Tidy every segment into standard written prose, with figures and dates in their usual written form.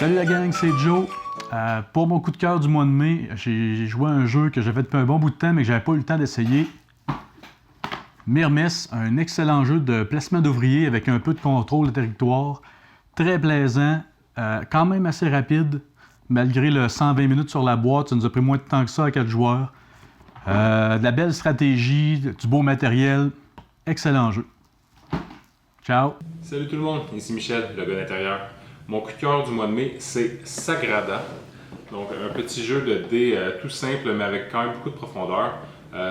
Salut la gang, c'est Joe. Pour mon coup de cœur du mois de mai, j'ai joué à un jeu que j'avais depuis un bon bout de temps mais que j'avais pas eu le temps d'essayer. Myrmes, un excellent jeu de placement d'ouvriers avec un peu de contrôle de territoire. Très plaisant, quand même assez rapide. Malgré le 120 minutes sur la boîte, ça nous a pris moins de temps que ça à 4 joueurs. De la belle stratégie, du beau matériel. Excellent jeu. Ciao! Salut tout le monde, ici Michel, le gars d'intérieur. Mon coup de cœur du mois de mai, c'est Sagrada. Donc un petit jeu de dés tout simple, mais avec quand même beaucoup de profondeur.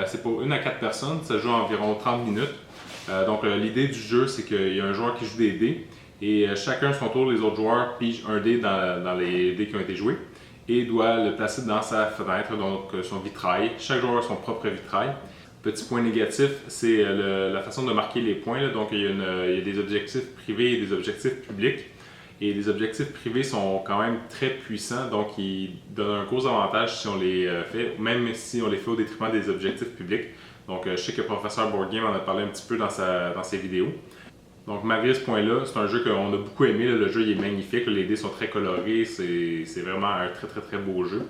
C'est pour 1 à 4 personnes, ça joue environ 30 minutes. Donc l'idée du jeu, c'est qu'il y a un joueur qui joue des dés, et chacun son tour, les autres joueurs pigent un dé dans les dés qui ont été joués, et doit le placer dans sa fenêtre, donc son vitrail. Chaque joueur a son propre vitrail. Petit point négatif, c'est la façon de marquer les points. Là. Donc, il y a des objectifs privés et des objectifs publics. Et les objectifs privés sont quand même très puissants, donc ils donnent un gros avantage si on les fait, même si on les fait au détriment des objectifs publics. Donc, je sais que le professeur Boardgame en a parlé un petit peu dans ses vidéos. Donc, malgré ce point-là, c'est un jeu qu'on a beaucoup aimé. Là. Le jeu il est magnifique, les dés sont très colorés, c'est vraiment un très très très beau jeu.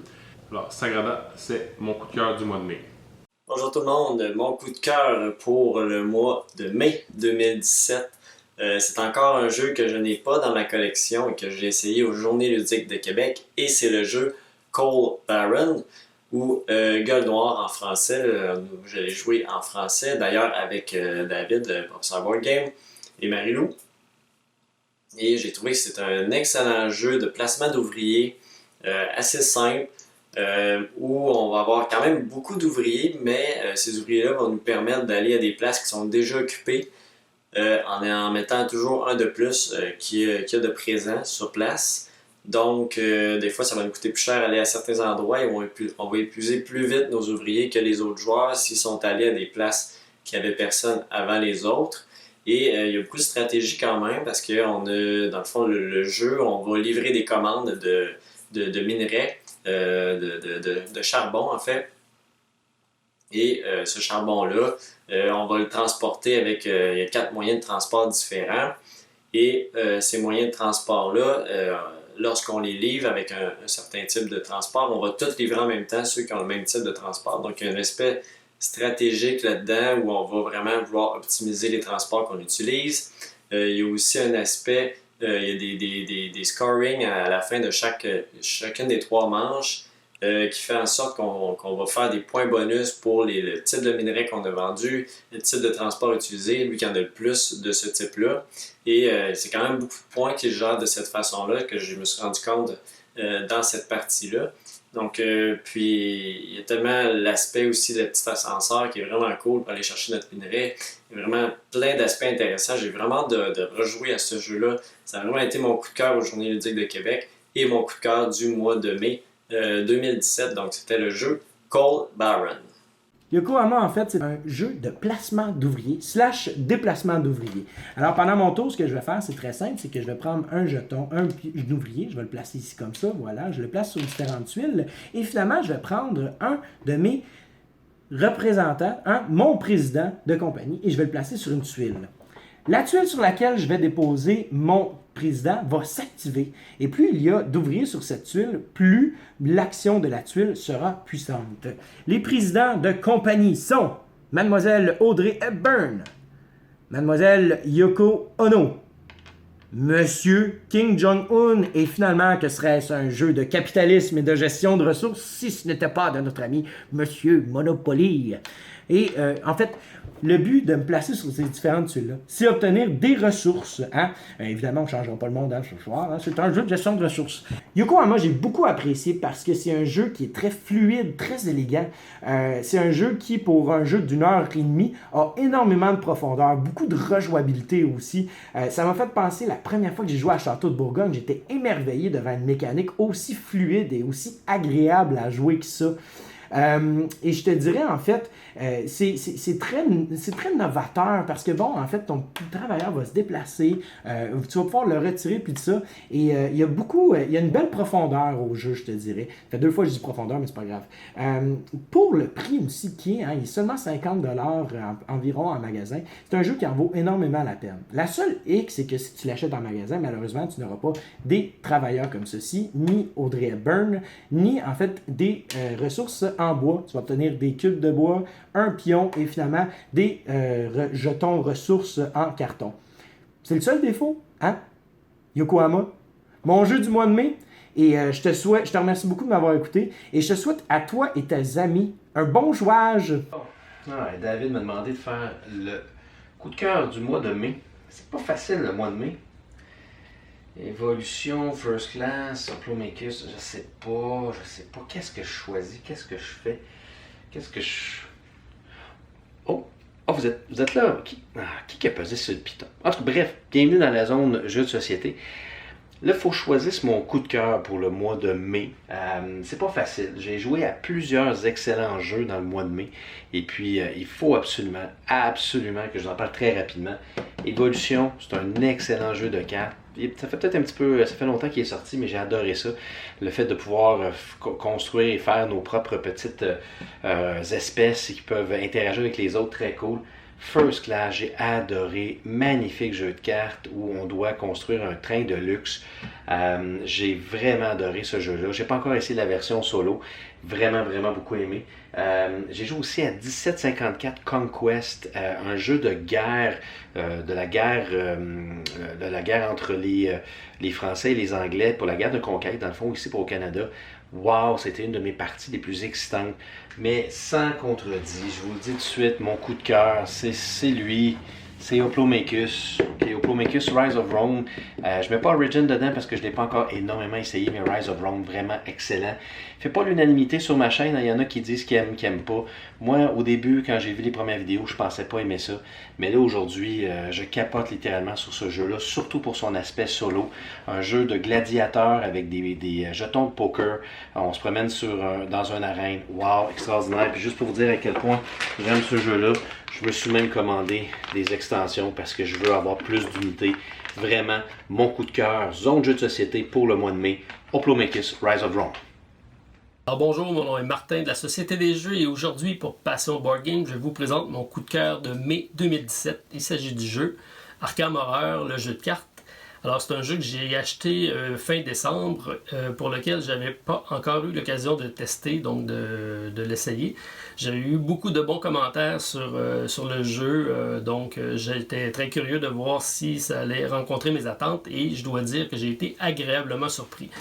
Alors, Sagrada, c'est mon coup de cœur du mois de mai. Bonjour tout le monde, mon coup de cœur pour le mois de mai 2017. C'est encore un jeu que je n'ai pas dans ma collection et que j'ai essayé aux Journées ludiques de Québec, et c'est le jeu Coal Baron, ou Gueule Noire en français. Je l'ai joué en français d'ailleurs avec David, professeur Board Game, et Marie-Lou. Et j'ai trouvé que c'est un excellent jeu de placement d'ouvriers, assez simple. Où on va avoir quand même beaucoup d'ouvriers, mais ces ouvriers-là vont nous permettre d'aller à des places qui sont déjà occupées en mettant toujours un de plus qui y a de présent sur place. Donc, des fois, ça va nous coûter plus cher aller à certains endroits et on va épuiser plus vite nos ouvriers que les autres joueurs s'ils sont allés à des places qui n'avaient personne avant les autres. Et il y a beaucoup de stratégie quand même parce que dans le fond, le jeu, on va livrer des commandes de minerais. De charbon en fait, et ce charbon-là, on va le transporter avec, il y a 4 moyens de transport différents, et ces moyens de transport-là, lorsqu'on les livre avec un certain type de transport, on va tous livrer en même temps ceux qui ont le même type de transport. Donc il y a un aspect stratégique là-dedans où on va vraiment vouloir optimiser les transports qu'on utilise. Il y a aussi un aspect, il y a des scoring à la fin de chacune des 3 manches qui fait en sorte qu'on va faire des points bonus pour le type de minerai qu'on a vendu, le type de transport utilisé, lui qui en a le plus de ce type-là. Et c'est quand même beaucoup de points qui gèrent de cette façon-là que je me suis rendu compte dans cette partie-là. Donc, puis il y a tellement l'aspect aussi de petit ascenseur qui est vraiment cool pour aller chercher notre minerai. Il y a vraiment plein d'aspects intéressants. J'ai vraiment de rejouer à ce jeu-là. Ça a vraiment été mon coup de cœur aux Journées ludiques de Québec et mon coup de cœur du mois de mai 2017. Donc, c'était le jeu Coal Baron. Yokohama, en fait, c'est un jeu de placement d'ouvriers / déplacement d'ouvriers. Alors, pendant mon tour, ce que je vais faire, c'est très simple, c'est que je vais prendre un jeton, un ouvrier, je vais le placer ici comme ça, voilà, je le place sur différentes tuiles, et finalement, je vais prendre un de mes représentants, mon président de compagnie, et je vais le placer sur une tuile. La tuile sur laquelle je vais déposer mon président va s'activer. Et plus il y a d'ouvriers sur cette tuile, plus l'action de la tuile sera puissante. Les présidents de compagnie sont Mademoiselle Audrey Hepburn, Mademoiselle Yoko Ono, Monsieur Kim Jong-un, et finalement, que serait-ce un jeu de capitalisme et de gestion de ressources si ce n'était pas de notre ami Monsieur Monopoly. Et en fait, le but de me placer sur ces différentes tuiles-là, c'est obtenir des ressources. Évidemment, on ne changera pas le monde ce soir. C'est un jeu de gestion de ressources. Yokohama, j'ai beaucoup apprécié parce que c'est un jeu qui est très fluide, très élégant. C'est un jeu qui, pour un jeu d'une heure et demie, a énormément de profondeur, beaucoup de rejouabilité aussi. Ça m'a fait penser, la première fois que j'ai joué à Château de Bourgogne, j'étais émerveillé devant une mécanique aussi fluide et aussi agréable à jouer que ça. Et je te dirais, en fait, c'est très novateur parce que, bon, en fait, ton travailleur va se déplacer, tu vas pouvoir le retirer, puis tout ça. Et il y a une belle profondeur au jeu, je te dirais. Ça fait 2 fois que je dis profondeur, mais c'est pas grave. Pour le prix aussi qui est, il est seulement 50$ environ en magasin. C'est un jeu qui en vaut énormément la peine. La seule hic, c'est que si tu l'achètes en magasin, malheureusement, tu n'auras pas des travailleurs comme ceci, ni Audrey Hepburn, ni en fait des ressources en bois. Tu vas obtenir des cubes de bois, un pion et finalement des jetons ressources en carton. C'est le seul défaut, hein? Yokohama, mon jeu du mois de mai. Et je te remercie beaucoup de m'avoir écouté. Et je te souhaite à toi et tes amis un bon jouage. David m'a demandé de faire le coup de cœur du mois de mai. C'est pas facile le mois de mai. Évolution, First Class, Hoplomachus, je sais pas. Qu'est-ce que je choisis? Qu'est-ce que je fais? Oh, vous êtes là? Qui a posé sur le piton? En tout cas, bref, bienvenue dans la zone jeux de société. Là, il faut choisir mon coup de cœur pour le mois de mai. C'est pas facile. J'ai joué à plusieurs excellents jeux dans le mois de mai. Et puis, il faut absolument que je vous en parle très rapidement. Évolution, c'est un excellent jeu de cartes. Ça fait peut-être ça fait longtemps qu'il est sorti, mais j'ai adoré ça. Le fait de pouvoir construire et faire nos propres petites espèces qui peuvent interagir avec les autres, très cool. First Class, j'ai adoré. Magnifique jeu de cartes où on doit construire un train de luxe. J'ai vraiment adoré ce jeu-là. J'ai pas encore essayé la version solo. Vraiment beaucoup aimé. J'ai joué aussi à 1754 Conquest, un jeu de guerre, de la guerre entre les Français et les Anglais pour la guerre de conquête, dans le fond, ici pour au Canada. Wow, c'était une de mes parties les plus excitantes. Mais sans contredit, je vous le dis tout de suite, mon coup de cœur, c'est lui. C'est Hoplomachus. Okay, Hoplomachus Rise of Rome. Je mets pas Origin dedans parce que je ne l'ai pas encore énormément essayé, mais Rise of Rome, vraiment excellent. Fait pas l'unanimité sur ma chaîne. Il y en a qui disent qu'ils aiment, qui n'aiment pas. Moi, au début, quand j'ai vu les premières vidéos, je pensais pas aimer ça. Mais là, aujourd'hui, je capote littéralement sur ce jeu-là, surtout pour son aspect solo. Un jeu de gladiateur avec des jetons de poker. On se promène dans une arène. Wow, extraordinaire. Puis juste pour vous dire à quel point j'aime ce jeu-là, je me suis même commandé des extensions parce que je veux avoir plus d'unités. Vraiment, mon coup de cœur, zone jeu de société pour le mois de mai, Hoplomachus Rise of Rome. Alors bonjour, mon nom est Martin de la Société des Jeux et aujourd'hui pour Passion Board Game, je vous présente mon coup de cœur de mai 2017. Il s'agit du jeu Arkham Horror, le jeu de cartes. Alors c'est un jeu que j'ai acheté fin décembre pour lequel j'avais pas encore eu l'occasion de tester, donc de l'essayer. J'avais eu beaucoup de bons commentaires sur le jeu, donc j'étais très curieux de voir si ça allait rencontrer mes attentes et je dois dire que j'ai été agréablement surpris.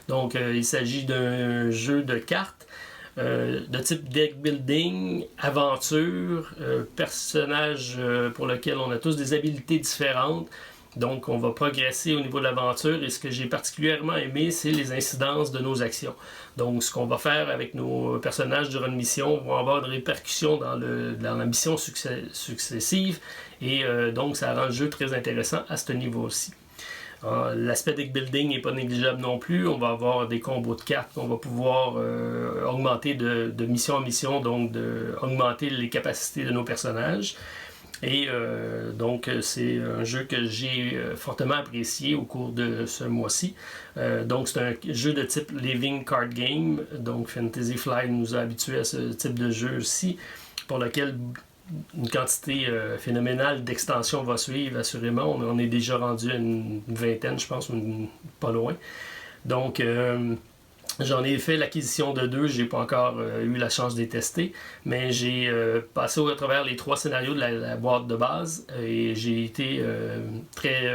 Donc il s'agit d'un jeu de cartes de type deck building, aventure, personnage pour lequel on a tous des habilités différentes. Donc, on va progresser au niveau de l'aventure et ce que j'ai particulièrement aimé, c'est les incidences de nos actions. Donc, ce qu'on va faire avec nos personnages durant une mission va avoir des répercussions dans la mission successive et donc ça rend le jeu très intéressant à ce niveau-ci. L'aspect deck building n'est pas négligeable non plus. On va avoir des combos de cartes qu'on va pouvoir augmenter de mission en mission, donc augmenter les capacités de nos personnages. Et donc c'est un jeu que j'ai fortement apprécié au cours de ce mois-ci. Donc c'est un jeu de type Living Card Game. Donc Fantasy Flight nous a habitués à ce type de jeu-ci, pour lequel une quantité phénoménale d'extensions va suivre assurément. On est déjà rendu à une vingtaine, je pense, pas loin. Donc j'en ai fait l'acquisition de 2, j'ai pas encore eu la chance de les tester, mais j'ai passé au travers les 3 scénarios de la boîte de base et j'ai été très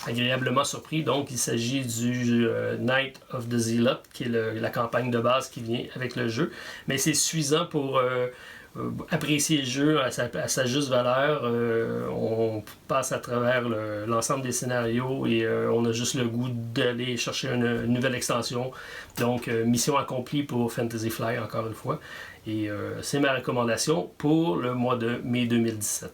agréablement surpris. Donc il s'agit du Night of the Zealot, qui est la campagne de base qui vient avec le jeu, mais c'est suffisant pour apprécier le jeu à sa juste valeur. On passe à travers l'ensemble des scénarios et on a juste le goût d'aller chercher une nouvelle extension. Donc mission accomplie pour Fantasy Flight encore une fois. Et c'est ma recommandation pour le mois de mai 2017.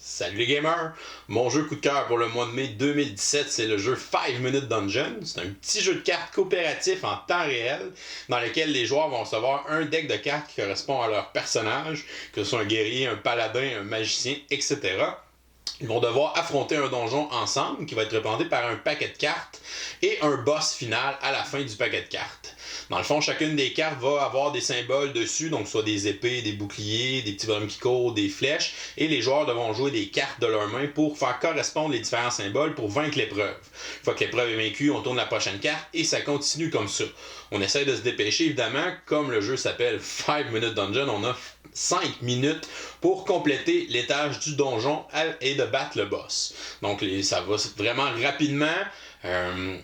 Salut les gamers! Mon jeu coup de cœur pour le mois de mai 2017, c'est le jeu 5 Minute Dungeon. C'est un petit jeu de cartes coopératif en temps réel dans lequel les joueurs vont recevoir un deck de cartes qui correspond à leur personnage, que ce soit un guerrier, un paladin, un magicien, etc. Ils vont devoir affronter un donjon ensemble qui va être représenté par un paquet de cartes et un boss final à la fin du paquet de cartes. Dans le fond, chacune des cartes va avoir des symboles dessus, donc soit des épées, des boucliers, des petits bonhommes qui courent, des flèches, et les joueurs devront jouer des cartes de leurs mains pour faire correspondre les différents symboles pour vaincre l'épreuve. Une fois que l'épreuve est vaincue, on tourne la prochaine carte et ça continue comme ça. On essaie de se dépêcher, évidemment, comme le jeu s'appelle 5 Minute Dungeon, on a 5 minutes pour compléter l'étage du donjon et de battre le boss. Donc ça va vraiment rapidement.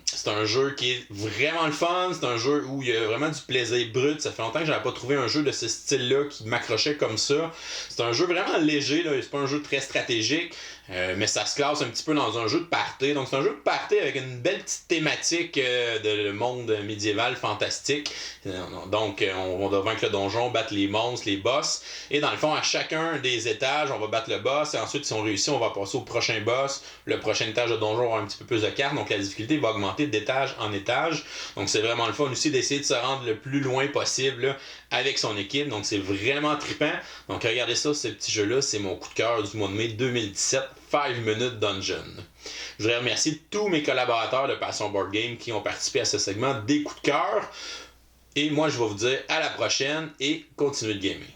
C'est un jeu qui est vraiment le fun, c'est un jeu où il y a vraiment du plaisir brut. Ça fait longtemps que j'avais pas trouvé un jeu de ce style-là qui m'accrochait comme ça. C'est un jeu vraiment léger, là. C'est pas un jeu très stratégique, mais ça se classe un petit peu dans un jeu de party. Donc c'est un jeu de party avec une belle petite thématique de le monde médiéval fantastique. Donc on doit vaincre le donjon, battre les monstres, les boss. Et dans le fond, à chacun des étages, on va battre le boss. Et ensuite, si on réussit, on va passer au prochain boss. Le prochain étage de donjon va avoir un petit peu plus de cartes. Donc la difficulté va augmenter d'étage en étage. Donc c'est vraiment le fun aussi d'essayer de se rendre le plus loin possible là, avec son équipe. Donc c'est vraiment trippant. Donc regardez ça, ce petit jeu-là, c'est mon coup de cœur du mois de mai 2017, 5 Minute Dungeon. Je voudrais remercier tous mes collaborateurs de Passion Board Game qui ont participé à ce segment des coups de cœur. Et moi, je vais vous dire à la prochaine et continuez de gamer.